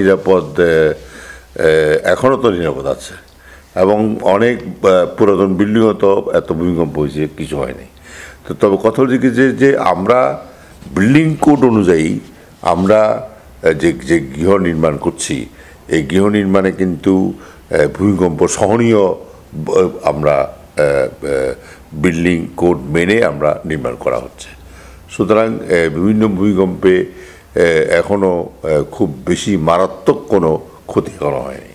নিরাপদ, এখনও তো নিরাপদ আছে, এবং অনেক পুরাতন বিল্ডিংও তো এত ভূমিকম্প হয়েছে কিছু হয়নি। তো তবে কথা হচ্ছে কি যে আমরা বিল্ডিং কোড অনুযায়ী আমরা যে যে গৃহ নির্মাণ করছি, এই গৃহ নির্মাণে কিন্তু ভূমিকম্প সহনীয় আমরা বিল্ডিং কোড মেনে আমরা নির্মাণ করা হচ্ছে। সুতরাং বিভিন্ন ভূমিকম্পে এখনও খুব বেশি মারাত্মক কোনো ক্ষতি করা হয়নি।